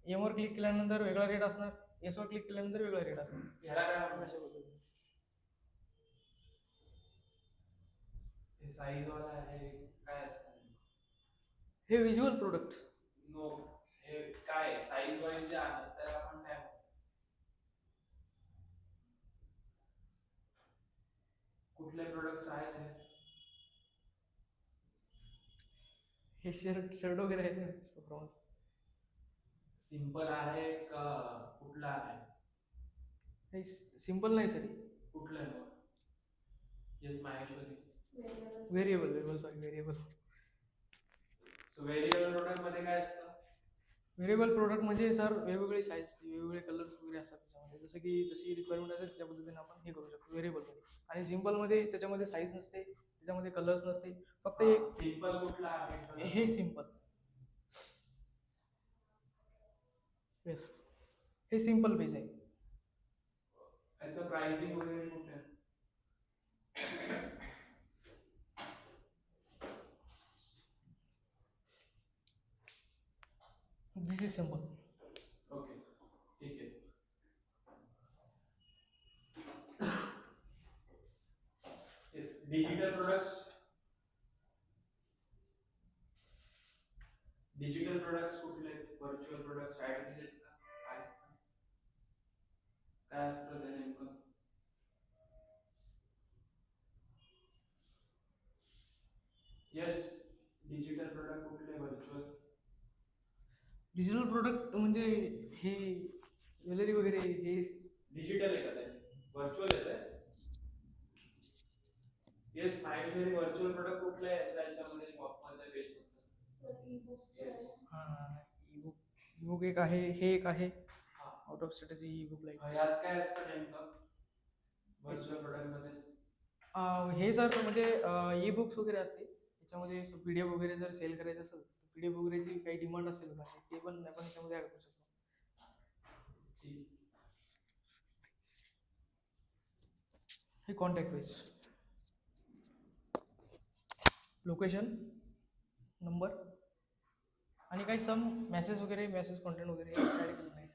M वर click केल्यानंतर वेगळा रेट असणार, एस वर क्लिक केल्यानंतर वेगळा रेट असणार. ह्याला काय म्हणतात? अशा पद्धतीने. हे साईज वाला आहे काय असतं? हे व्हिज्युअल प्रोडक्ट. नो, हे काय साईज वाईज जे आहे त्याला आपण काय म्हणतो? कुठले प्रोडक्ट्स आहेत हे शर्ट वगैरे आहे ना. सिंपल आहे का कुठला आहे? हे सिंपल नाही सर. कुठलं आहे? Yes Maheshwari. Variable sorry variable. So variable product मध्ये काय असतं? व्हेरिएबल प्रोडक्ट म्हणजे सर वेगवेगळे साईज, वेगवेगळे कलर्स वगैरे असतात त्याच्यामध्ये, जसं की जशी रिक्वायरमेंट असेल त्या पद्धतीने आपण हे करू शकतो व्हेरिएबलमध्ये. आणि सिंपलमध्ये त्याच्यामध्ये साईज नसते, त्याच्यामध्ये कलर्स नसते, फक्त एक सिंपल कुठला आहे? हे सिंपल. येस, हे सिंपल पेज आहे. याचं प्राइसिंग वगैरे कुठे आहे? दिस इज सिंपल. ओके, ठीक आहे. Yes, digital products. Digital products कुठले? व्हर्च्युअल प्रोडक्ट्स ऍड केलेत का? काय असतं ते नेमकं? येस, डिजिटल प्रोडक्ट कुठले? व्हर्च्युअल. डिजिटल प्रोडक्ट म्हणजे हे ज्वेलरी वगैरे हे डिजिटल आहे का ते? व्हर्च्युअल आहे ते? येस, माहेश्वरी व्हर्च्युअल प्रोडक्ट कुठले आहे याच्यामध्ये शॉपमध्ये पेज? येस. ई बुक एक आहे, हे एक आहे out of strategy E book like. यात काय असतं नेमकं व्हर्च्युअल प्रोडक्ट मध्ये? हे सर म्हणजे ई बुक्स वगैरे असते त्याच्यामध्ये. पीडीएफ वगैरे जर सेल करायचं असेल, पीडीएफ वगैरेची काही डिमांड असेल का ते पण आपण याच्यामध्ये ऍड करू शकतो. हे कॉन्टॅक्ट पेज, लोकेशन, नंबर आणि काही सम मेसेज वगैरे, मेसेज कंटेंट वगैरे ऍड केलं नाही.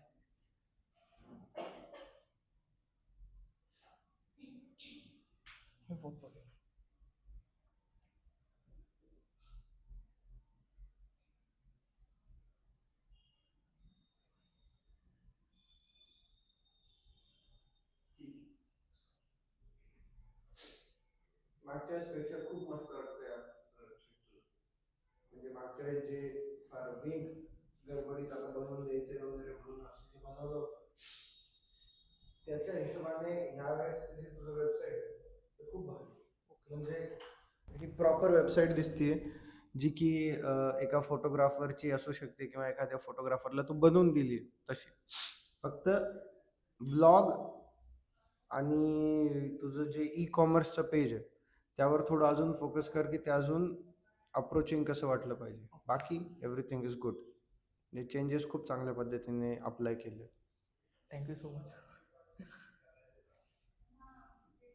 हे फोटो मागच्या वेळेसपेक्षा खूप मस्त वाटतं यार. म्हणजे मागच्या वेळेस जे फार बिग गडबडीत आता बनवून द्यायचे वगैरे म्हणून असं जे बनवलं होतं, त्याच्या हिशोबाने ह्या वेळेस जे तुझं वेबसाईट ते खूप भारी. म्हणजे ही प्रॉपर वेबसाईट दिसतीये जी की एका फोटोग्राफरची असू शकते किंवा एखाद्या फोटोग्राफरला तू बनवून दिली तशी. फक्त ब्लॉग आणि तुझं जे ई कॉमर्सचं पेज आहे त्यावर थोडं अजून फोकस कर की ते अजून अप्रोचिंग कसं वाटलं पाहिजे. बाकी एव्हरीथिंग इज गुड. म्हणजे चेंजेस खूप चांगल्या पद्धतीने अप्लाय केले. Thank you so much.